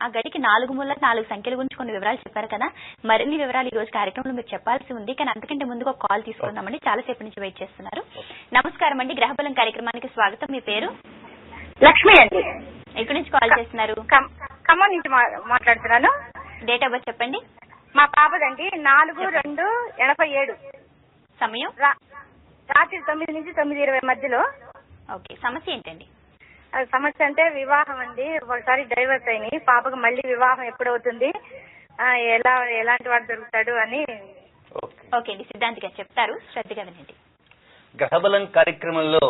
ఆ గడికి 4 మూలల 4 సంఖ్యల గురించి కొన్ని వివరాలు చెప్పారు కదా, మరిన్ని వివరాలు ఈ రోజు కార్యక్రమంలో మీరు చెప్పాల్సి ఉంది. కానీ అంతకంటే ముందుగా కాల్ తీసుకుందామండి, చాలా సేపు నుంచి వెయిట్ చేస్తున్నారు. నమస్కారం అండి, గ్రహబలం కార్యక్రమానికి స్వాగతం. మీ పేరు? లక్ష్మి అండి. ఎక్కడి నుంచి కాల్ చేస్తున్నారు? ఖమ్మం నుంచి మాట్లాడుతున్నాను. డేట్ ఆఫ్ బర్త్ చెప్పండి. మా పాపదండి 4/2/87. సమయం రాత్రి 9 నుంచి 9:20 మధ్యలో. ఓకే, సమస్య ఏంటండి? సమస్య అంటే వివాహం అండి. ఒకసారి డైవర్స్ అయినాయి. పాపకు మళ్ళీ వివాహం ఎప్పుడవుతుంది, ఎలాంటి వాడు దొరుకుతాడు అని. ఓకే అండి, సిద్ధాంతి గారు చెప్తారు, శ్రద్ధగా వినండి. గ్రహబలం కార్యక్రమంలో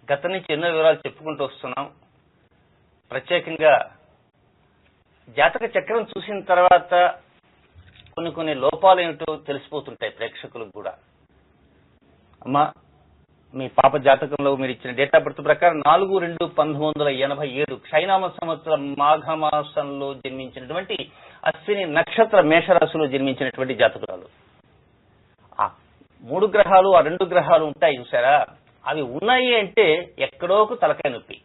గత నుంచి ఎన్నో వివరాలు చెప్పుకుంటూ వస్తున్నాం. ప్రత్యేకంగా జాతక చక్రం చూసిన తర్వాత కొన్ని లోపాలు ఏమిటో తెలిసిపోతుంటాయి ప్రేక్షకులకు కూడా. అమ్మా, మీ పాప జాతకంలో మీరు ఇచ్చిన డేట్ ఆఫ్ బర్త్ ప్రకారం 4/2/1987 క్షయనామ సంవత్సరం మాఘమాసంలో జన్మించినటువంటి అశ్విని నక్షత్ర మేషరాశిలో జన్మించినటువంటి జాతకురాలు. ఆ 3 గ్రహాలు ఆ 2 గ్రహాలు ఉంటాయి చూసారా, అవి ఉన్నాయి అంటే ఎక్కడోకు తలకాయ నొప్పి.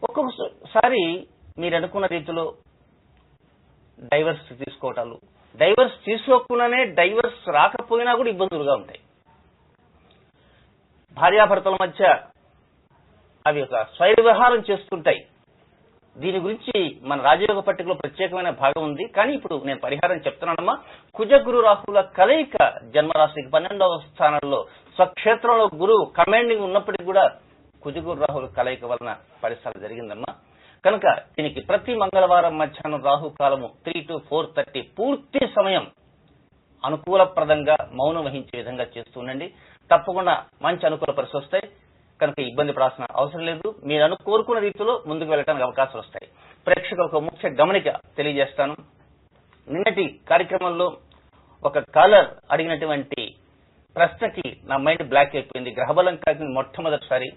ఒక్కొక్కసారి మీరు అనుకున్న రీతిలో డైవర్స్ తీసుకోవటాలు, డైవర్స్ తీసుకోకుండానే డైవర్స్ రాకపోయినా కూడా ఇబ్బందులుగా ఉంటాయి. భార్యాభర్తల మధ్య అవి ఒక స్వైర విహారం చేస్తుంటాయి. దీని గురించి మన రాజయోగ పట్టికలో ప్రత్యేకమైన భాగం ఉంది. కానీ ఇప్పుడు నేను పరిహారం చెప్తున్నానమ్మా. కుజగురు రాహుల కలయిక జన్మరాశికి 12వ స్థానంలో స్వక్షేత్రంలో గురువు కమాండింగ్ ఉన్నప్పటికీ కూడా కుజగురు రాహుల కలయిక వలన పరిస్థితి జరిగిందమ్మా. కనుక దీనికి ప్రతి మంగళవారం మధ్యాహ్నం రాహుకాలము 3 to 4:30 పూర్తి సమయం అనుకూలప్రదంగా మౌనం వహించే విధంగా చేస్తూ ఉండండి. తప్పకుండా మంచి అనుకూల పరిస్థితులు వస్తాయి. కనుక ఇబ్బంది పడాల్సిన అవసరం లేదు. మీరు కోరుకున్న రీతిలో ముందుకు వెళ్ళడానికి అవకాశాలు వస్తాయి. ప్రేక్షకులకు ముఖ్య గమనిక తెలియజేస్తాను. నిన్నటి కార్యక్రమంలో ఒక కాలర్ అడిగినటువంటి ప్రశ్నకి నా మైండ్ బ్లాక్ అయిపోయింది. గ్రహబలం కార్యక్రమం మొట్టమొదటిసారి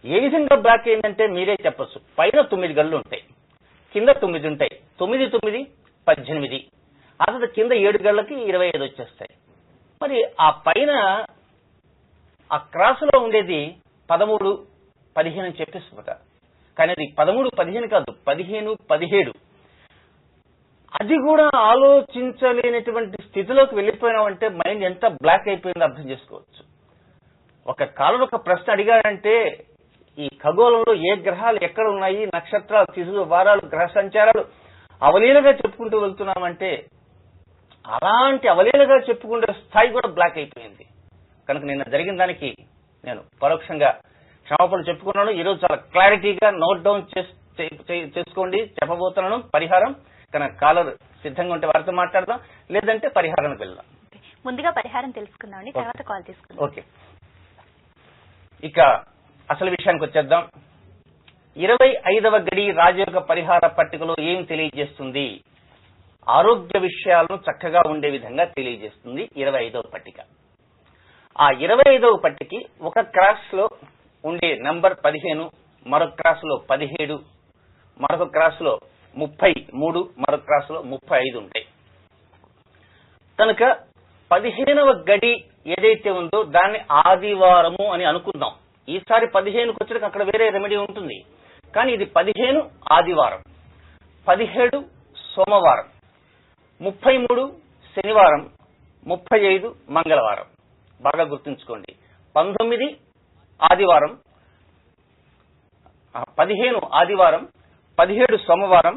ఏ విధంగా బ్లాక్ అయిందంటే మీరే చెప్పచ్చు. పైన 9 గళ్ళు ఉంటాయి, కింద 9 ఉంటాయి. 9, 9, 18. అసలు కింద 7 గళ్ళకి 25 వచ్చేస్తాయి. మరి ఆ పైన ఆ క్రాసులో ఉండేది 13, 15 అని చెప్పేస్తుందట. కానీ అది 13, 15 కాదు, 15, 17. అది కూడా ఆలోచించలేనటువంటి స్థితిలోకి వెళ్ళిపోయినామంటే మైండ్ ఎంత బ్లాక్ అయిపోయిందో అర్థం చేసుకోవచ్చు. ఒక కాలంలో ఒక ప్రశ్న అడిగాడంటే ఈ ఖగోళంలో ఏ గ్రహాలు ఎక్కడ ఉన్నాయి, నక్షత్రాలు, తిథులు, వారాలు, గ్రహ సంచారాలు అవలీలగా చెప్పుకుంటూ వెళ్తున్నామంటే అలాంటి అవలీలగా చెప్పుకునే స్థాయి కూడా బ్లాక్ అయిపోయింది. కనుక నిన్న జరిగిన దానికి నేను పరోక్షంగా క్షమాపణలు చెప్పుకున్నాను. ఈరోజు చాలా క్లారిటీగా నోట్ డౌన్ చేసుకోండి. చెప్పబోతున్నాను పరిహారం. కనుక కాలర్ సిద్ధంగా ఉంటే వారితో మాట్లాడదాం, లేదంటే పరిహారానికి వెళ్దాం. ముందుగా పరిహారం తెలుసుకుందామండి, తర్వాత కాల్ తీసుకుందాం. ఓకే, ఇక అసలు విషయానికి వచ్చేద్దాం. 25వ గడి రాజయోగ పరిహార పట్టికలో ఏం తెలియజేస్తుంది? ఆరోగ్య విషయాలను చక్కగా ఉండే విధంగా తెలియజేస్తుంది 25వ పట్టిక. ఆ 25వ పట్టికి ఒక క్రాస్ లో ఉండే నంబర్ 15, మరొక క్రాస్ లో 17, మరొక క్రాస్ లో 33, మరొక క్రాస్ లో 35 ఉంటాయి. కనుక 15వ గడి ఏదైతే ఉందో దాన్ని ఆదివారము అని అనుకుందాం. ఈసారి 15కు వచ్చేటికి అక్కడ వేరే రెమెడీ ఉంటుంది. కానీ ఇది 15 ఆదివారం, 17 సోమవారం, 33 శనివారం, 35 మంగళవారం. బాగా గుర్తుంచుకోండి. 19 ఆదివారం, 15 ఆదివారం, 17 సోమవారం,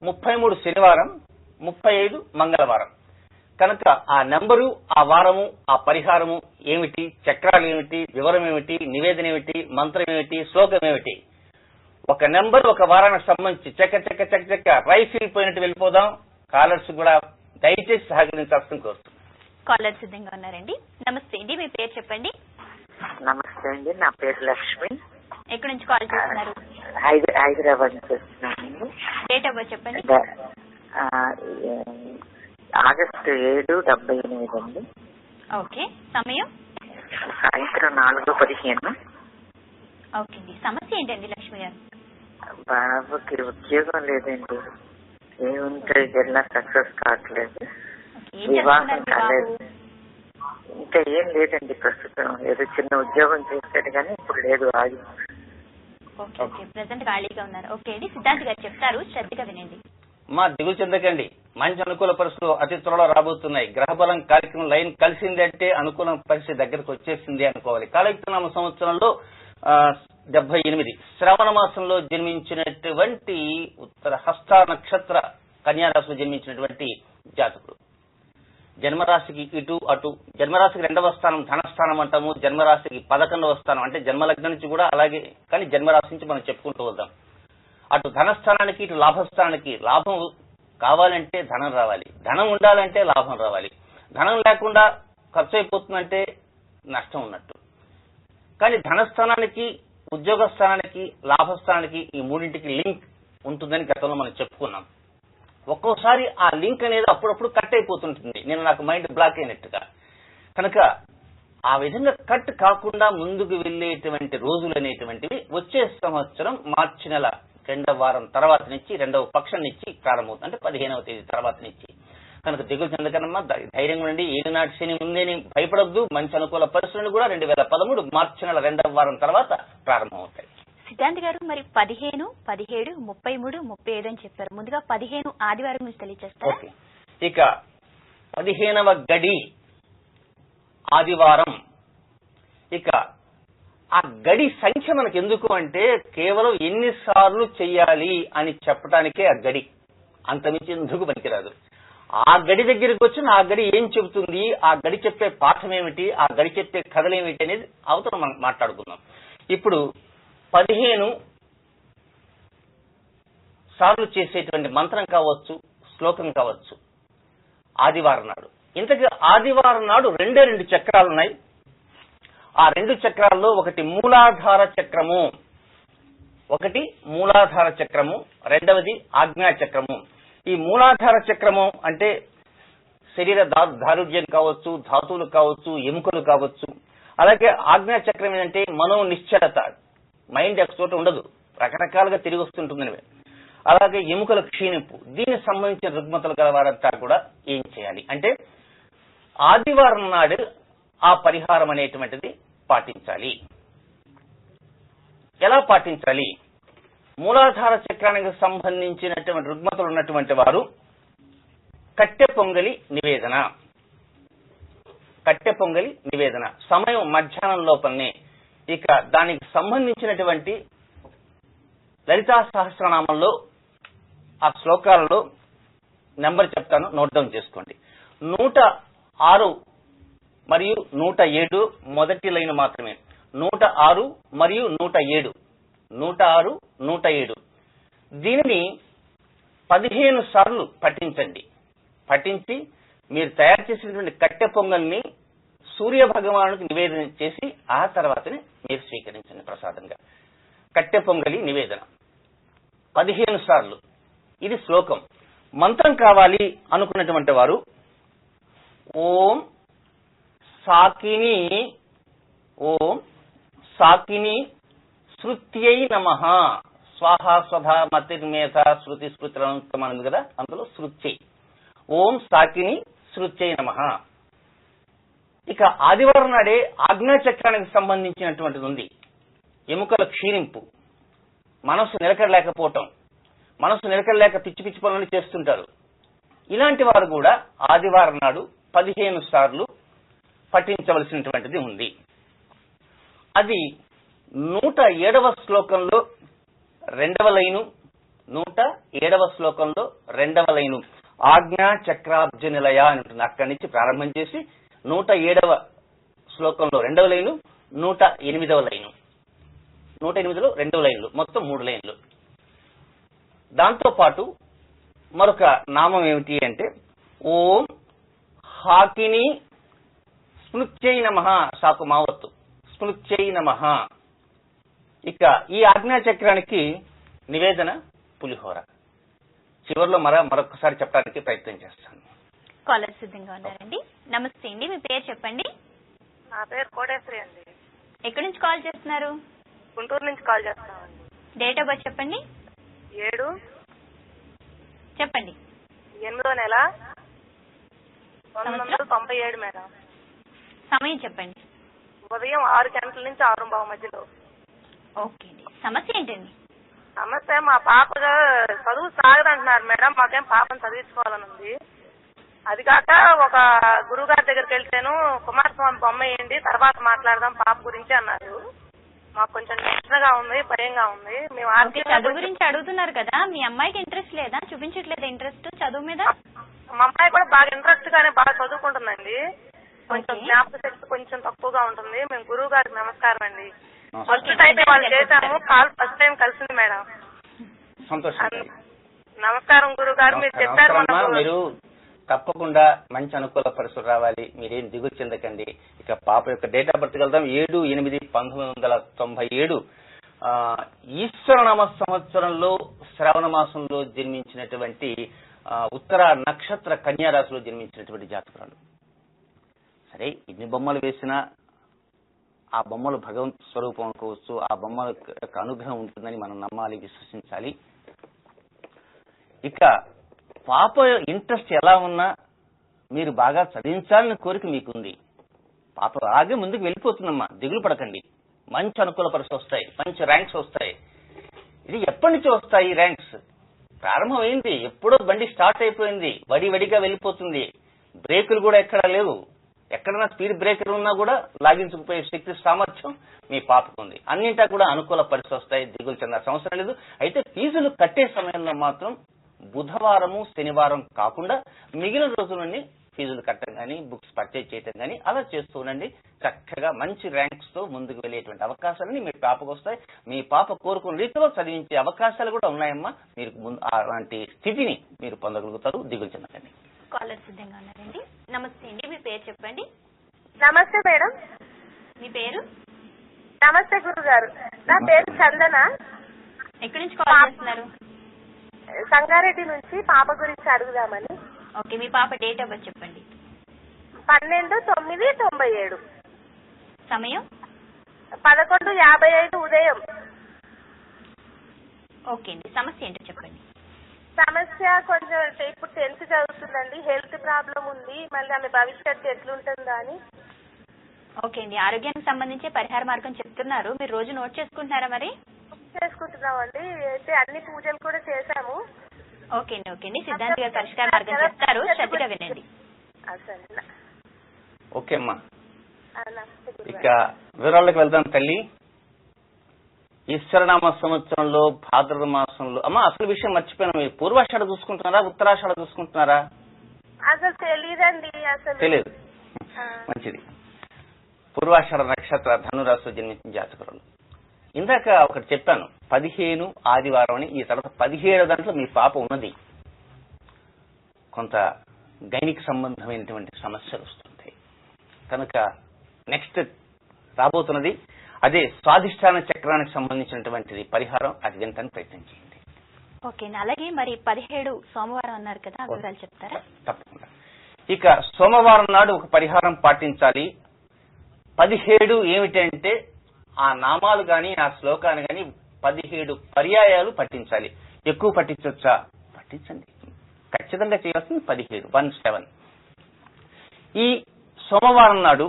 33 శనివారం, 35 మంగళవారం. కనుక ఆ నెంబరు, ఆ వారము, ఆ పరిహారము ఏమిటి, చక్రాలు ఏమిటి, వివరం ఏమిటి, నివేదన ఏమిటి, మంత్రం ఏమిటి, శ్లోకం ఏమిటి, ఒక నెంబర్ ఒక వారానికి సంబంధించి చెక్క రైఫిల్ పోయినట్టు వెళ్ళిపోదాం. కాలర్స్ కూడా దయచేసి సహకరించాల్సిన కోరుతుంది. కాలర్ సిద్ధంగా ఉన్నారండి. నమస్తే అండి, మీ పేరు చెప్పండి. నమస్తే అండి, నా పేరు లక్ష్మి. ఎక్కడి నుంచి కాల్ చేస్తున్నారు? హైదరాబాద్ నుంచి వస్తున్నాను. డేట్ ఆఫ్ బర్త్ చెప్పండి. ఆగస్టు 7, 78 అండి. ఓకే, సమయం సాయంత్రం 4:15. ఓకే అండి, సమస్య ఏంటండి లక్ష్మి గారు? బాబుకి ఉద్యోగం లేదండి, ఏముంటాయి జిల్లా సక్సెస్ కావట్లేదు, వివాహం కాలేదు, ఇంకా ఏం లేదండి ప్రస్తుతం. ఏదో చిన్న ఉద్యోగం చేస్తాడు కానీ ఇప్పుడు లేదు, ఆగి. ఓకే ఓకే, ప్రెసెంట్ ఖాళీగా ఉన్నారు. ఓకే అండి, సిద్ధాంత్ గారు చెప్తారు, శ్రద్ధగా వినండి. మా దిగులు చెందకండి, మంచి అనుకూల పరిస్థితులు అతి త్వరలో రాబోతున్నాయి. గ్రహబలం కార్యక్రమం లైన్ కలిసింది అంటే అనుకూల పరిస్థితి దగ్గరకు వచ్చేసింది అనుకోవాలి. కాలయుక్తనామ సంవత్సరంలో 78 శ్రవణ మాసంలో జన్మించినటువంటి ఉత్తర హస్త నక్షత్ర కన్యారాశిలో జన్మించినటువంటి జాతకుడు. జన్మరాశికి ఇటు అటు, జన్మరాశికి 2వ స్థానం ధనస్థానం అంటాము, జన్మరాశికి 11వ స్థానం అంటే జన్మలగ్నం నుంచి కూడా అలాగే, కానీ జన్మరాశి నుంచి మనం చెప్పుకుంటూ వద్దాం. అటు ధనస్థానానికి ఇటు లాభస్థానానికి, లాభం కావాలంటే ధనం రావాలి, ధనం ఉండాలంటే లాభం రావాలి. ధనం లేకుండా ఖర్చు అయిపోతుందంటే నష్టం ఉన్నట్టు. కానీ ధనస్థానానికి, ఉద్యోగ స్థానానికి, లాభస్థానానికి ఈ మూడింటికి లింక్ ఉంటుందని గతంలో మనం చెప్పుకున్నాం. ఒక్కోసారి ఆ లింక్ అనేది అప్పుడప్పుడు కట్ అయిపోతుంటుంది, నేను నాకు మైండ్ బ్లాక్ అయినట్టుగా. కనుక ఆ విధంగా కట్ కాకుండా ముందుకు వెళ్లేటువంటి రోజులు అనేటువంటివి వచ్చే సంవత్సరం మార్చి నెల 2వ వారం తర్వాత నుంచి, 2వ పక్షం నుంచి ప్రారంభమవుతుంది, అంటే 15వ తేదీ తర్వాత నుంచి. కనుక దిగులు చెందకనమ్మా, ధైర్యంగా ఉండి, ఏడునాటి శని ముందేని భయపడద్దు. మంచి అనుకూల పరిస్థితులు కూడా 2013 మార్చి నెల 2వ వారం తర్వాత ప్రారంభమవుతాయి. సిద్ధాంత్ గారు, మరి 15, 17, 33, 35 అని చెప్పారు. ముందుగా 15 ఆదివారం నుంచి తెలియజేస్తారు. ఓకే, ఇక 15వ గడి ఆదివారం. ఇక ఆ గడి సంఖ్య మనకు ఎందుకు అంటే కేవలం ఎన్నిసార్లు చెయ్యాలి అని చెప్పడానికే ఆ గడి, అంతమించి ఎందుకు పనికిరాదు. ఆ గడి దగ్గరికి వచ్చిన ఆ గడి ఏం చెబుతుంది, ఆ గడి చెప్పే పాఠం ఏమిటి, ఆ గడి చెప్పే కథలు ఏమిటి అనేది అవతల మనం మాట్లాడుకుందాం. ఇప్పుడు 15 సార్లు చేసేటువంటి మంత్రం కావచ్చు, శ్లోకం కావచ్చు, ఆదివారం నాడు. ఇంతకీ ఆదివారం నాడు 2 చక్రాలున్నాయి. ఆ 2 చక్రాల్లో ఒకటి మూలాధార చక్రము, రెండవది ఆజ్ఞా చక్రము. ఈ మూలాధార చక్రము అంటే శరీర దారుఢ్యం కావచ్చు, ధాతువులు కావచ్చు, ఎముకలు కావచ్చు. అలాగే ఆజ్ఞా చక్రం ఏంటంటే మనో నిశ్చలత, మైండ్ ఒక చోట ఉండదు, రకరకాలుగా తిరిగి వస్తుంటుంది. అలాగే ఎముకల క్షీణింపు, దీనికి సంబంధించిన రుగ్మతలు గల వారంతా కూడా ఏం చేయాలి అంటే ఆదివారం నాడు ఆ పరిహారం అనేటువంటిది పాటించాలి. ఎలా పాటించాలి? మూలాధార చక్రానికి సంబంధించినటువంటి రుగ్మతలు ఉన్నటువంటి వారు కట్టె పొంగలి నివేదన సమయం మధ్యాహ్నం లోపలనే. ఇక దానికి సంబంధించినటువంటి లలితా సహస్రనామంలో ఆ శ్లోకాలలో నెంబర్ చెప్తాను, నోట్ డౌన్ చేసుకోండి. 106 మరియు 107 మొదటి లైన్ మాత్రమే. 106 మరియు 107, 106, 107 దీనిని 15 సార్లు పఠించి మీరు తయారు చేసినటువంటి కట్టె పొంగల్ని సూర్య భగవానుడికి నివేదన చేసి ఆ తర్వాతనే మీరు స్వీకరించండి ప్రసాదంగా. కట్టె పొంగలి నివేదన 15 సార్లు. ఇది శ్లోకం. మంత్రం కావాలి అనుకున్నటువంటి వారు ఓం సాకిని శృత్యై నమః స్వాహా స్వధా మతిర్మేధ శృతి స్మృతులు కదా, అందులో శృత్యై, ఓం సాకిని శృత్యై నమః. ఇక ఆదివారం నాడే ఆజ్ఞాచక్రానికి సంబంధించినటువంటిది ఉంది. ఎముకల క్షీణింపు, మనసు నిలకడలేకపోవటం, మనసు నిలకడలేక పిచ్చి పిచ్చి పనులు చేస్తుంటారు. ఇలాంటి వారు కూడా ఆదివారం నాడు 15 సార్లు పఠించవలసినటువంటిది ఉంది. అది 107వ శ్లోకంలో 2వ లైను, 107వ శ్లోకంలో 2వ లైను ఆజ్ఞా చక్రాబ్జ నిలయ అని ఉంటుంది. అక్కడి నుంచి ప్రారంభం చేసి 107వ శ్లోకంలో 2వ లైను, 108వ లైను, 108లో 2వ లైన్లు, మొత్తం 3 లైన్లు. దాంతో పాటు మరొక నామం ఏమిటి అంటే ఓం హాకిని స్మృత్యై నమః, సాకు మావత్తు, స్మృత్యై నమః. ఇక ఈ ఆజ్ఞా చక్రానికి నివేదన పులిహోర. చివరిలో మరొకసారి చెప్పడానికి ప్రయత్నం చేస్తాను. కాలర్ సిద్ధంగా ఉన్నారండి. నమస్తే అండి, మీ పేరు చెప్పండి. నా పేరు కోటేశ్వరి అండి. ఎక్కడి నుంచి కాల్ చేస్తున్నారు? గుంటూరు నుంచి కాల్ చేస్తామండి. డేట్ ఆఫ్ బర్త్ చెప్పండి. 7 చెప్పండి. 8వ నెల 1997 మేడం. సమయం చెప్పండి. ఉదయం 6 గంటల నుంచి 6:15 మధ్యలో. ఓకే అండి, సమస్య ఏంటండి? సమస్య మా పాప చదువు సాగదంటున్నారు మేడం. మాకేం పాపను చదివించుకోవాలని ఉంది. అది కాక ఒక గురువు గారి దగ్గరికి వెళ్తేను కుమారస్వామి బొమ్మ వేయండి తర్వాత మాట్లాడదాం పాప గురించి అన్నారు. మాకు కొంచెం టెన్షన్ గా ఉంది, భయంగా ఉంది. మేము చదువు గురించి అడుగుతున్నారు కదా, మీ అమ్మాయికి ఇంట్రెస్ట్ లేదా? చూపించట్లేదా ఇంట్రెస్ట్ చదువు మీద? మా అమ్మాయి కూడా బాగా ఇంట్రెస్ట్ గానే బాగా చదువుకుంటుందండి. కొంచెం జ్ఞాపక శక్తి కొంచెం తక్కువగా ఉంటుంది. మేము గురువు గారికి నమస్కారం అండి. ఫస్ట్ టైం వాళ్ళు చేశాము, కాల్ ఫస్ట్ టైం కలిసింది మేడం. సంతోషం. నమస్కారం గురువు గారు. మీరు చెప్పారు మీరు తప్పకుండా మంచి అనుకూల పరిస్థితులు రావాలి, మీరేం దిగులు చెందకండి. ఇక పాప యొక్క డేట్ ఆఫ్ బర్త్ వెళ్దాం. 7/8/1997 ఈశ్వరనామ సంవత్సరంలో శ్రావణ మాసంలో జన్మించినటువంటి ఉత్తర నక్షత్ర కన్యా రాశిలో జన్మించినటువంటి జాతకురాలు. సరే, ఇన్ని బొమ్మలు వేసినా ఆ బొమ్మలు భగవంతు స్వరూపం అనుకోవచ్చు, ఆ బొమ్మల యొక్క అనుగ్రహం ఉంటుందని మనం నమ్మాలి, విశ్వసించాలి. ఇక పాప ఇంట్రెస్ట్ ఎలా ఉన్నా మీరు బాగా చదివించాలని కోరిక మీకుంది. పాప అలాగే ముందుకు వెళ్ళిపోతుందమ్మా, దిగులు పడకండి. మంచి అనుకూల పరిస్థితులు వస్తాయి, మంచి ర్యాంక్స్ వస్తాయి. ఇది ఎప్పటి నుంచి వస్తాయి ర్యాంక్స్? ప్రారంభమైంది, ఎప్పుడో బండి స్టార్ట్ అయిపోయింది, వడివడిగా వెళ్ళిపోతుంది. బ్రేకులు కూడా ఎక్కడా లేవు. ఎక్కడైనా స్పీడ్ బ్రేకర్ ఉన్నా కూడా లాగించుకుపోయే శక్తి సామర్థ్యం మీ పాపకు ఉంది. అన్నింటా కూడా అనుకూల పరిస్థితులు వస్తాయి, దిగులు చెందాల్సిన అవసరం లేదు. అయితే ఫీజులు కట్టే సమయంలో మాత్రం బుధవారము శనివారం కాకుండా మిగిలిన రోజులన్నీ ఫీజులు కట్టడం కానీ బుక్స్ పర్చేజ్ చేయడం కానీ అలా చేస్తూ ఉండండి. చక్కగా మంచి ర్యాంక్స్ తో ముందుకు వెళ్ళేటువంటి అవకాశాలని మీ పాపకు వస్తాయి. మీ పాప కోరుకున్న రీతిలో చదివించే అవకాశాలు కూడా ఉన్నాయమ్మా. మీరు అలాంటి స్థితిని మీరు పొందగలుగుతారు, దిగులు చెందకండి. కాలర్ సిద్ధంగా ఉన్నారండి. నమస్తే అండి, మీ పేరు చెప్పండి. నమస్తే మేడం. మీ పేరు? నమస్తే గురువు గారు, నా పేరు చందన. ఎక్కడి నుంచి కాల్ చేస్తున్నారు? సంగారెడ్డి నుంచి పాప గురించి అడుగుదామని. ఓకే, మీ పాప డేట్ ఆఫ్ బర్త్ చెప్పండి. 12/9/97. సమయం 11:55 ఉదయం. ఓకే అండి, సమస్య ఏంటో చెప్పండి. సమస్య కొంచెం ఇప్పుడు 10th చదువుతుందండి, హెల్త్ ప్రాబ్లం ఉంది, మళ్ళీ ఆమె భవిష్యత్తు ఎట్లుంటుందా అని. ఓకే అండి, ఆరోగ్యానికి సంబంధించి పరిహార మార్గం చెప్తున్నారు, మీరు రోజు నోట్ చేసుకుంటున్నారా? మరి చేసుకుంటున్నామండి. అయితే అన్ని పూజలు కూడా చేశాము. ఓకే అండి, ఓకే అండి, సిద్ధాంత్ గారు పరిష్కార మార్గం చెప్తారు, శ్రద్ధగా వినండి. ఓకే అమ్మా, ఇక వివరాలకు వెళ్దాం తల్లి. ఈశ్వరనామ సంవత్సరంలో భాద్రపద మాసంలో అమ్మా, అసలు విషయం మర్చిపోయినా, మీరు పూర్వాషాఢ చూసుకుంటున్నారా ఉత్తరాషాఢ చూసుకుంటున్నారా? అసలు తెలియదండి. తెలియదు, మంచిది. పూర్వాషాఢ నక్షత్ర ధనురాశిలో జన్మించిన జాతకురాలు. ఇందాక ఒకటి చెప్పాను, 15 ఆదివారం అని. ఈ తర్వాత 17 దాంట్లో మీ పాప ఉన్నది. కొంత గైనిక్ సంబంధమైనటువంటి సమస్యలు వస్తుంటాయి కనుక నెక్స్ట్ రాబోతున్నది అదే స్వాధిష్టాన చక్రానికి సంబంధించినటువంటిది పరిహారం. అది వినటానికి ప్రయత్నం చేయండి. ఓకే, అలాగే మరి 17 సోమవారం అన్నారు కదా, వివరాలు చెప్తారా? తప్పకుండా. ఇక సోమవారం నాడు ఒక పరిహారం పాటించాలి. 17 ఏమిటంటే ఆ నామాలు గాని ఆ శ్లోకాన్ని గాని 17 పర్యాయాలు పఠించాలి. ఎక్కువ పఠించవచ్చా? పఠించండి. ఖచ్చితంగా చేయాల్సింది 17. ఈ సోమవారం నాడు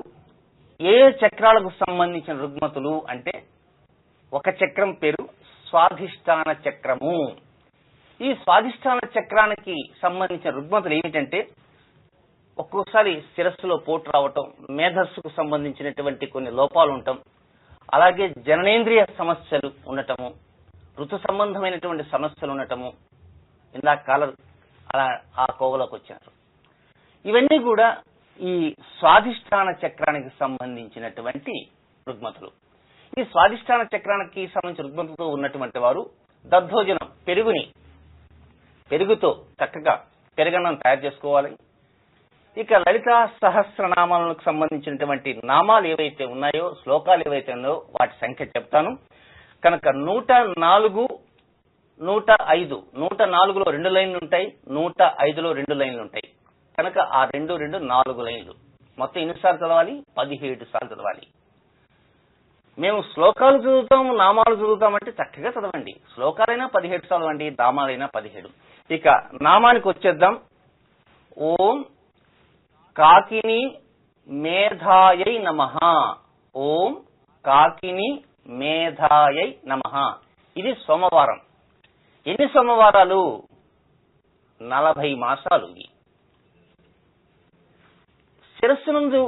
ఏ చక్రాలకు సంబంధించిన రుగ్మతులు అంటే ఒక చక్రం పేరు స్వాధిష్టాన చక్రము. ఈ స్వాధిష్టాన చక్రానికి సంబంధించిన రుగ్మతులు ఏమిటంటే ఒక్కొక్కసారి శిరస్సులో పోటు రావటం, మేధస్సుకు సంబంధించినటువంటి కొన్ని లోపాలు ఉండటం, అలాగే జననేంద్రియ సమస్యలు ఉండటము, ఋతు సంబంధమైనటువంటి సమస్యలు ఉండటము, ఇందాక కాలర్ అలా ఆ కోవలోకి వచ్చారు. ఇవన్నీ కూడా ఈ స్వాధిష్టాన చక్రానికి సంబంధించినటువంటి రుగ్మతులు. ఈ స్వాధిష్టాన చక్రానికి సంబంధించిన రుగ్మతతో ఉన్నటువంటి వారు దద్దోజనం, పెరుగుతో చక్కగా పెరుగన్నం తయారు చేసుకోవాలి. ఇక లలితా సహస్రనామాలకు సంబంధించినటువంటి నామాలు ఏవైతే ఉన్నాయో, శ్లోకాలు ఏవైతే ఉన్నాయో వాటి సంఖ్య చెప్తాను కనుక 104, 105. 104లో 2 లైన్లు ఉంటాయి, 105లో 2 లైన్లు ఉంటాయి కనుక ఆ 2, 4 లైన్లు. మొత్తం ఎన్నిసార్లు చదవాలి? 17 సార్లు చదవాలి. మేము శ్లోకాలు చదువుతాం, నామాలు చదువుతామంటే చక్కగా చదవండి. శ్లోకాలైనా 17 చదవండి, నామాలైనా 17. ఇక నామానికి వచ్చేద్దాం. ఓం కాకిని మేధాయై నమః. ఓం కాకిని మేధాయై నమః. ఇది సోమవారం. ఎన్ని సోమవారాలు? 40 మాసాలు. శిరస్సు నందు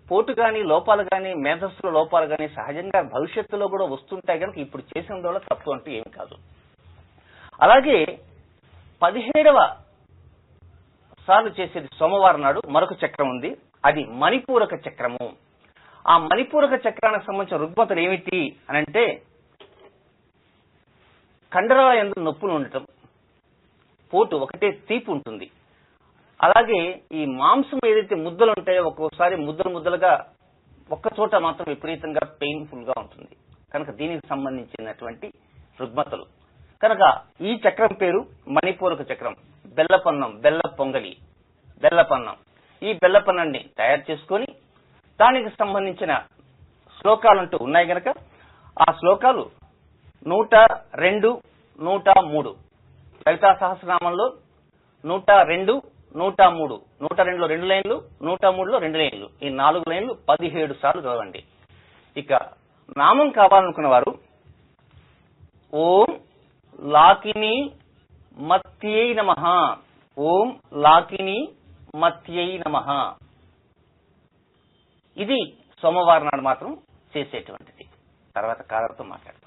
పోటు గాని, లోపాలు గాని, మేధస్సుల లోపాలు గాని సహజంగా భవిష్యత్తులో కూడా వస్తుంటాయి కనుక ఇప్పుడు చేసిన వల్ల తప్పు అంటూ ఏమి కాదు. అలాగే 17వ సార్లు చేసేది సోమవారం నాడు మరొక చక్రం ఉంది. అది మణిపూరక చక్రము. ఆ మణిపూరక చక్రానికి సంబంధించిన రుగ్మతలు ఏమిటి అని అంటే కండరాల యందు నొప్పులు ఉండటం, పోటు ఒకటే తీపి ఉంటుంది. అలాగే ఈ మాంసం ఏదైతే ముద్దలు ఉంటాయో ఒక్కోసారి ముద్దలుగా ఒక్క చోట మాత్రం విపరీతంగా పెయిన్ఫుల్ గా ఉంటుంది. కనుక దీనికి సంబంధించినటువంటి రుగ్మతలు. కనుక ఈ చక్రం పేరు మణిపూరక చక్రం. బెల్లపన్నం, బెల్ల పొంగలి, బెల్లపన్నం. ఈ బెల్లపన్నాన్ని తయారు చేసుకొని దానికి సంబంధించిన శ్లోకాలంటూ ఉన్నాయి గనక ఆ శ్లోకాలు 102, 103 లలితా సహస్రనామంలో 102, 103, 102లో 2 లైన్లు, 103లో 2 లైన్లు, ఈ 4 లైన్లు 17 సార్లు చదవండి. ఇక నామం కావాలనుకున్న వారు ఓం లాకిని మత్యై నమః, ఓం లాకిని మత్యై నమః. ఇది సోమవారం నాడు మాత్రం చేసేటువంటిది. తర్వాత కాలతో మాట్లాడతాం.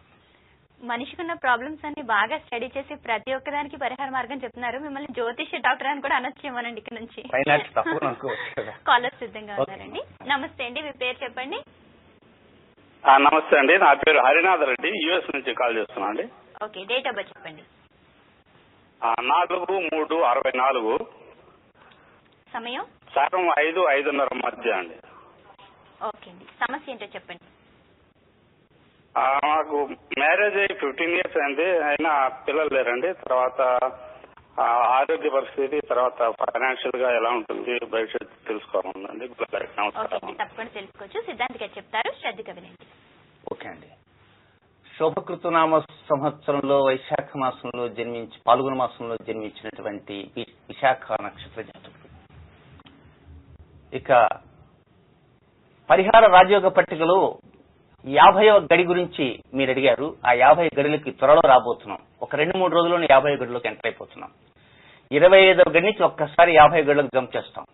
మనిషికున్న ప్రాబ్లమ్స్ అన్ని బాగా స్టడీ చేసి ప్రతి ఒక్కదానికి పరిహార మార్గం చెప్తున్నారు. మిమ్మల్ని జ్యోతిష డాక్టర్ అని కూడా అనొచ్చేమోనండి ఇక్కడ నుంచి. కాలర్ సిద్ధంగా ఉన్నారండి. నమస్తే అండి, మీ పేరు చెప్పండి. నమస్తే అండి, నా పేరు హరినాథ్ రెడ్డి, యుఎస్ నుంచి కాల్ చేస్తున్నా అండి. ఓకే, డేట్ ఆఫ్ బర్త్ చెప్పండి. 4/3/64. సమయం సాయం 5-5:30 మధ్య అండి. ఓకే అండి, సమస్య ఏంటో చెప్పండి. నాకు మ్యారేజ్ అయ్యి 15 years అయింది, అయినా పిల్లలు లేరండి. తర్వాత ఆరోగ్య పరిస్థితి, తర్వాత ఫైనాన్షియల్ గా ఎలా ఉంటుంది భవిష్యత్తు తెలుసుకోవాలండి. తప్పకుండా తెలుసుకోవచ్చు. సిద్ధాంత్ గారు చెప్తారు, శ్రద్ధగా వినండి. ఓకే అండి. శోభకృతనామ సంవత్సరంలో వైశాఖ మాసంలో పాల్గొన మాసంలో జన్మించినటువంటి విశాఖ నక్షత్ర జాతకుడు. ఇక పరిహార రాజయోగ పట్టికలో 50వ గడి గురించి మీరు అడిగారు. ఆ 50 గడులకి త్వరలో రాబోతున్నాం. ఒక 2-3 రోజుల్లోనే 50 గడులకు ఎంటర్ అయిపోతున్నాం. 25వ గడి నుంచి ఒక్కసారి 50 గడులకు జంప్ చేస్తాం.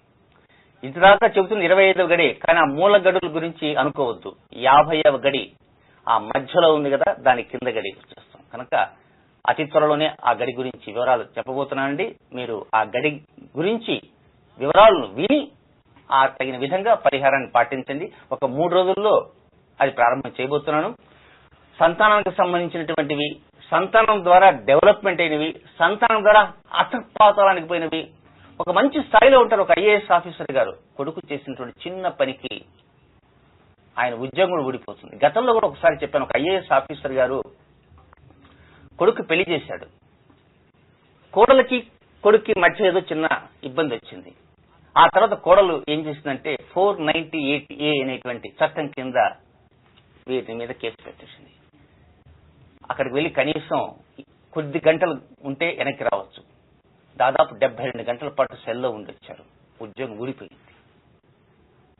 ఇంతదాకా చెబుతుంది 25వ గడి, కానీ ఆ మూల గడుల గురించి అనుకోవద్దు. 50వ గడి ఆ మధ్యలో ఉంది కదా, దాని కింద గడి వచ్చేస్తాం. కనుక అతి త్వరలోనే ఆ గడి గురించి వివరాలు చెప్పబోతున్నానండి. మీరు ఆ గడి గురించి వివరాలను విని ఆ తగిన విధంగా పరిహారాన్ని పాటించండి. ఒక 3 రోజుల్లో అది ప్రారంభం చేయబోతున్నాను. సంతానానికి సంబంధించినటువంటివి, సంతానం ద్వారా డెవలప్మెంట్ అయినవి, సంతానం ద్వారా అధపాతాళానికి పోయినవి, ఒక మంచి స్థాయిలో ఉంటారు. ఒక ఐఏఎస్ ఆఫీసర్ గారు కొడుకు చేసినటువంటి చిన్న పనికి ఆయన ఉద్యోగం ఊడిపోతుంది. గతంలో కూడా ఒకసారి చెప్పాను, ఒక ఐఏఎస్ ఆఫీసర్ గారు కొడుకు పెళ్లి చేశాడు. కోడలకి కొడుక్కి మధ్య ఏదో చిన్న ఇబ్బంది వచ్చింది. ఆ తర్వాత కోడలు ఏం చేసిందంటే 498A అనేటువంటి చట్టం కింద వీటి మీద కేసు పెట్టేసింది. అక్కడికి వెళ్లి కనీసం కొద్ది గంటలు ఉంటే వెనక్కి రావచ్చు. దాదాపు 72 గంటల పాటు సెల్లో ఉండొచ్చారు. ఉద్యోగం ఊడిపోయింది.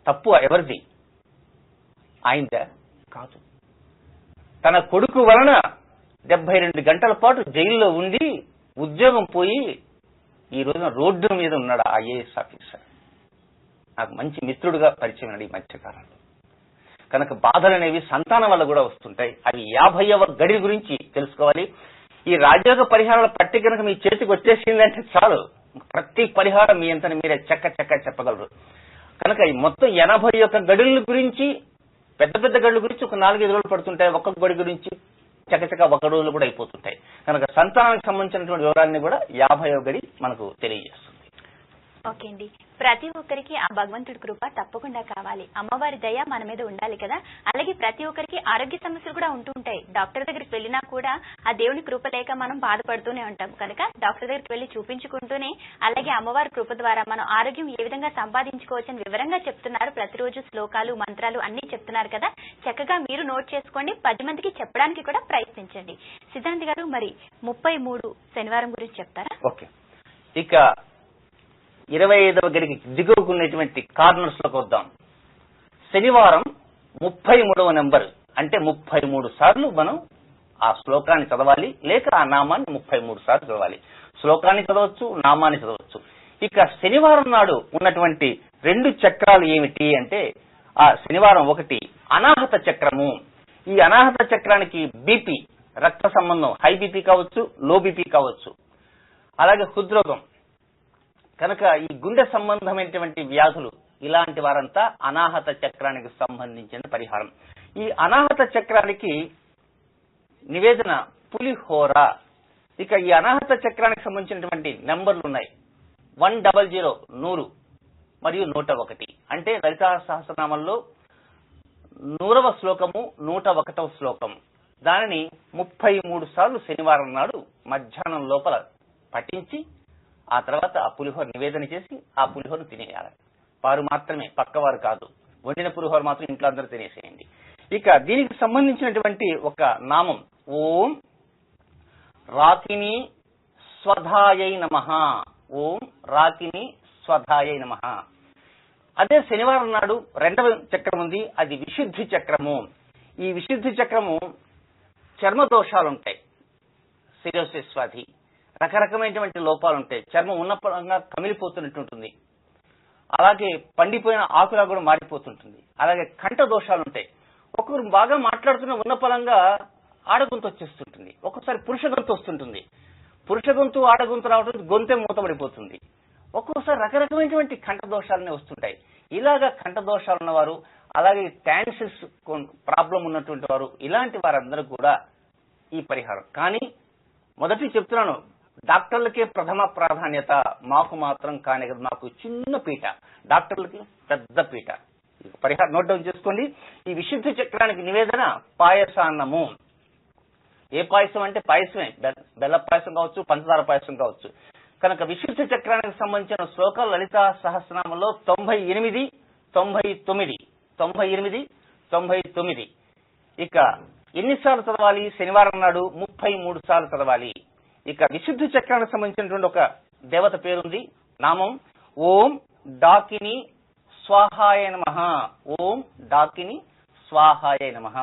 తప్పు ఎవరిది? ఆయనదా? కాదు. తన కొడుకు వలన 72 గంటల పాటు జైల్లో ఉండి ఉద్యోగం పోయి ఈ రోజున రోడ్డు మీద ఉన్నాడు ఆ ఐఏఎస్ ఆఫీసర్. నాకు మంచి మిత్రుడుగా పరిచయం అయ్యాడు ఈ మధ్యకాలంలో. కనుక బాధలు అనేవి సంతానం వల్ల కూడా వస్తుంటాయి. అవి 50వ గడి గురించి తెలుసుకోవాలి. ఈ రాజయోగ పరిహారాల పట్టిక కనుక మీ చేతికి వచ్చేసిందంటే చాలు, ప్రతి పరిహారం మీ అంతని మీరే చక్క చెప్పగలరు. కనుక ఈ మొత్తం 81 గడుల గురించి, పెద్ద పెద్ద గడుల గురించి ఒక 4-5 రోజులు పడుతుంటాయి. ఒక్కొక్క గడి గురించి చకచక 1 రోజులు కూడా అయిపోతుంటాయి. కనుక సంతానానికి సంబంధించినటువంటి వివరాన్ని కూడా 50వ గడి మనకు తెలియజేస్తుంది. ఓకే అండి, ప్రతి ఒక్కరికి ఆ భగవంతుడి కృప తప్పకుండా కావాలి. అమ్మవారి దయ మన మీద ఉండాలి కదా. అలాగే ప్రతి ఒక్కరికి ఆరోగ్య సమస్యలు కూడా ఉంటూ ఉంటాయి. డాక్టర్ దగ్గరికి వెళ్ళినా కూడా ఆ దేవుని కృప లేక మనం బాధపడుతూనే ఉంటాం. కనుక డాక్టర్ దగ్గరికి వెళ్లి చూపించుకుంటూనే అలాగే అమ్మవారి కృప ద్వారా మనం ఆరోగ్యం ఏ విధంగా సంపాదించుకోవచ్చని వివరంగా చెప్తున్నారు. ప్రతిరోజు శ్లోకాలు, మంత్రాలు అన్ని చెప్తున్నారు కదా. చక్కగా మీరు నోట్ చేసుకోండి, 10 మందికి చెప్పడానికి కూడా ప్రయత్నించండి. సిద్ధాంత్ గారు, మరి 33 శనివారం గురించి చెప్తారా? ఓకే. ఇక 25వ గడికి దిగువకున్నటువంటి కార్నర్స్ లోకి వద్దాం. శనివారం 33వ నెంబర్ అంటే 33 సార్లు మనం ఆ శ్లోకాన్ని చదవాలి, లేక ఆ నామాన్ని 33 సార్లు చదవాలి. శ్లోకాన్ని చదవచ్చు, నామాన్ని చదవచ్చు. ఇక శనివారం నాడు ఉన్నటువంటి 2 చక్రాలు ఏమిటి అంటే, ఆ శనివారం ఒకటి అనాహత చక్రము. ఈ అనాహత చక్రానికి బీపీ, రక్త సంబంధం, హై బీపీ కావచ్చు, లో బీపీ కావచ్చు, అలాగే హృద్రోగం, కనుక ఈ గుండె సంబంధమైనటువంటి వ్యాధులు, ఇలాంటి వారంతా అనాహత చక్రానికి సంబంధించిన పరిహారం. ఈ అనాహత చక్రానికి నివేదన పులిహోర. ఇక ఈ అనాహత చక్రానికి సంబంధించినటువంటి నెంబర్లు ఉన్నాయి. 100, 100 మరియు 101. అంటే లలితా సహస్రనామంలో 100వ శ్లోకము, 101వ శ్లోకం. దానిని 33 సార్లు శనివారం నాడు మధ్యాహ్నం లోపల పఠించి ఆ తర్వాత ఆ పులిహోర నివేదన చేసి ఆ పులిహోరను తినేయాలి. వారు మాత్రమే, పక్కవారు కాదు. వండిన పులిహోర మాత్రం ఇంట్లో అందరూ తినేసేయండి. ఇక దీనికి సంబంధించినటువంటి ఒక నామం ఓం రాకిని స్వధాయై నమః. ఓం రాకిని స్వధాయై నమః. అదే శనివారం నాడు 2వ చక్రం ఉంది, అది విశుద్ధి చక్రము. ఈ విశుద్ధి చక్రము చర్మ దోషాలుంటాయి, సిరోసిస్ వ్యాధి, రకరకమైనటువంటి లోపాలు ఉంటాయి. చర్మం ఉన్న పరంగా కమిలిపోతున్నట్టుంటుంది, అలాగే పండిపోయిన ఆకులా కూడా మారిపోతుంటుంది. అలాగే కంఠ దోషాలుంటాయి. ఒక్కొక్కరు బాగా మాట్లాడుతున్న ఉన్న పరంగా ఆడగొంతు వచ్చేస్తుంటుంది, ఒక్కొక్కసారి పురుష గొంతు వస్తుంటుంది. పురుష గొంతు ఆడగొంతు రావడం గొంతే మూతపడిపోతుంది. ఒక్కొక్కసారి రకరకమైనటువంటి కంఠ దోషాలనే వస్తుంటాయి. ఇలాగా కంఠ దోషాలు ఉన్నవారు, అలాగే టాన్సిల్స్ ప్రాబ్లం ఉన్నటువంటి వారు, ఇలాంటి వారందరూ కూడా ఈ పరిహారం. కానీ మొదటి చెప్తున్నాను, డాక్టర్లకే ప్రథమ ప్రాధాన్యత, మాకు మాత్రం కానీ కదా, మాకు చిన్న పీట, డాక్టర్లకి పెద్ద పీట. పరిహారం నోట్ డౌన్ చేసుకోండి. ఈ విశుద్ధి చక్రానికి నివేదన పాయసాన్నము. ఏ పాయసం అంటే పాయసమే, బెల్ల పాయసం కావచ్చు, పంచదార పాయసం కావచ్చు. కనుక విశుద్ధి చక్రానికి సంబంధించిన శ్లోకాలు లలితా సహస్రనామంలో 98, 99, 98, 99. ఇక ఎన్నిసార్లు చదవాలి? శనివారం నాడు 33 సార్లు చదవాలి. ఇక విశుద్ధి చక్రానికి సంబంధించినటువంటి ఒక దేవత పేరుంది, నామం ఓం డాకిని స్వాహాయ నమః. ఓం డాకిని స్వాహాయ నమః.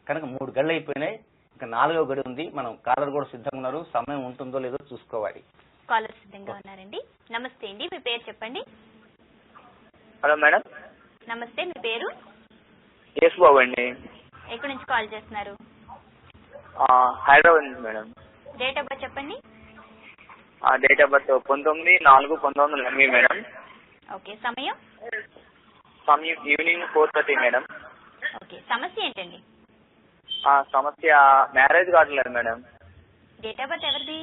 కనుక 3 గడులు అయిపోయినాయి, ఇంకా 4వ గడి ఉంది. మనం కాలర్ కూడా సిద్ధంగా ఉన్నారు, సమయం ఉంటుందో లేదో చూసుకోవాలి. కాలర్ సిద్ధంగా ఉన్నారండి. నమస్తే అండి, మీ పేరు చెప్పండి. Hello madam. నమస్తే, మీ పేరు? యేసు బాబు అండి. ఎక్కడి నుంచి కాల్ చేస్తున్నారు? హైదరాబాద్ నుంచి మేడం. డేట్ ఆఫ్ బర్త్ చెప్పండి. Date of birth 19/4/1980 madam. Okay, సమయం? సమయం ఈవినింగ్ 4:30 మేడం. ఓకే, సమస్య ఏంటండి? సమస్య మ్యారేజ్ కావట్లేదు మేడం. డేట్ ఆఫ్ బర్త్ ఎవరిది?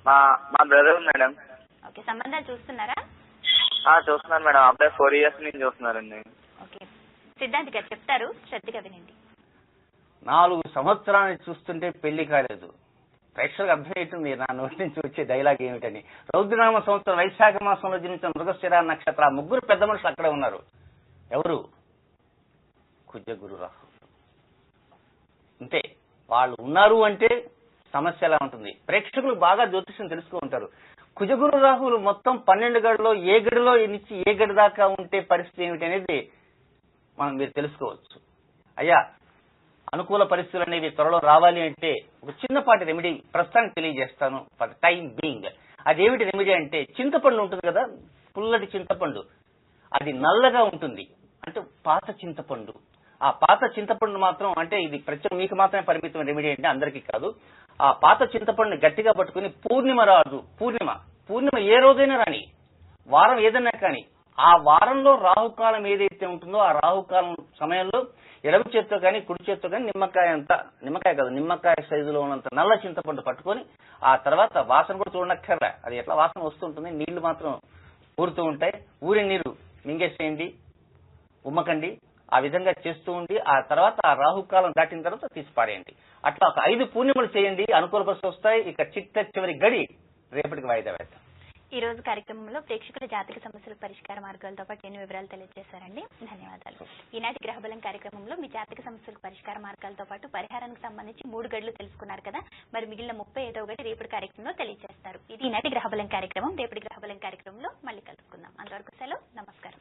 మా బ్రదర్ మేడం. ఓకే, సంబంధాలు చూస్తున్నారా? చూస్తున్నారు మేడం, అప్పుడే 4 years నుంచి చూస్తున్నారండి. ఓకే, సిద్ధాంత్ గారు చెప్తారు, శ్రద్ధగా వినండి. 4 సంవత్సరాలు చూస్తుంటే పెళ్లి కాలేదు. ప్రేక్షకులకు అర్థమవుతుంది నా నోటి నుంచి వచ్చే డైలాగ్ ఏమిటని. రౌద్రనామ సంవత్సరం వైశాఖ మాసంలో జన్మించిన మృగశిర నక్షత్ర 3 పెద్ద మనుషులు అక్కడే ఉన్నారు. ఎవరు? కుజగురు రాహు. అంతే, వాళ్ళు ఉన్నారు అంటే సమస్య ఎలా ఉంటుంది. ప్రేక్షకులు బాగా జ్యోతిష్యం తెలుసుకు ఉంటారు. కుజగురు రాహువులు మొత్తం 12 గడిలో ఏ గడిలో నుంచి ఏ గడి దాకా ఉంటే పరిస్థితి ఏమిటి అనేది మీరు తెలుసుకోవచ్చు. అయ్యా, అనుకూల పరిస్థితులు అనేవి త్వరలో రావాలి అంటే ఒక చిన్నపాటి రెమెడీ ప్రస్తుతానికి తెలియజేస్తాను ఫర్ టైం బీయింగ్. అదేమిటి రెమెడీ అంటే, చింతపండు ఉంటుంది కదా, పుల్లటి చింతపండు, అది నల్లగా ఉంటుంది, అంటే పాత చింతపండు. ఆ పాత చింతపండు మాత్రం, అంటే ఇది ప్రత్యేక మీకు మాత్రమే పరిమితం రెమెడీ అంటే, అందరికీ కాదు. ఆ పాత చింతపండుని గట్టిగా పట్టుకుని పూర్ణిమ ఏ రోజైనా రాని, వారం ఏదైనా కానీ, ఆ వారంలో రాహుకాలం ఏదైతే ఉంటుందో ఆ రాహుకాలం సమయంలో ఎడమ చేత్తో కానీ కుడి చేత్తో కానీ నిమ్మకాయ సైజులో ఉన్నంత నల్ల చింతపండు పట్టుకొని, ఆ తర్వాత వాసన కూడా చూడనక్కర్లే, అది ఎట్లా వాసన వస్తుంటుంది, నీళ్లు మాత్రం ఊరుతూ ఉంటాయి, ఊరి నీరు మింగేసేయండి, ఉమ్మకండి. ఆ విధంగా చేస్తూ ఉండి ఆ తర్వాత ఆ రాహుకాలం దాటిన తర్వాత తీసి పారేయండి. అట్లా ఒక 5 పూర్ణిమలు చేయండి, అనుకూల పరిస్థితులు వస్తాయి. ఇక చివరి గడి రేపటికి వాయిదా వేద్దాం. ఈ రోజు కార్యక్రమంలో ప్రేక్షకుల జాతక సమస్యల పరిష్కార మార్గాలతో పాటు ఎన్నో వివరాలు తెలియజేశారండి. ధన్యవాదాలు. ఈనాటి గ్రహబలం కార్యక్రమంలో మీ జాతక సమస్యల పరిష్కార మార్గాలతో పాటు పరిహారానికి సంబంధించి 3 గడులు తెలుసుకున్నారు కదా. మరి మిగిలిన 35వ గడి రేపటి కార్యక్రమంలో తెలియజేస్తారు. ఇది ఈనాటి గ్రహబలం కార్యక్రమం. రేపటి గ్రహబలం కార్యక్రమంలో మళ్ళీ కలుసుకుందాం. అంతవరకు సెలవు. నమస్కారం.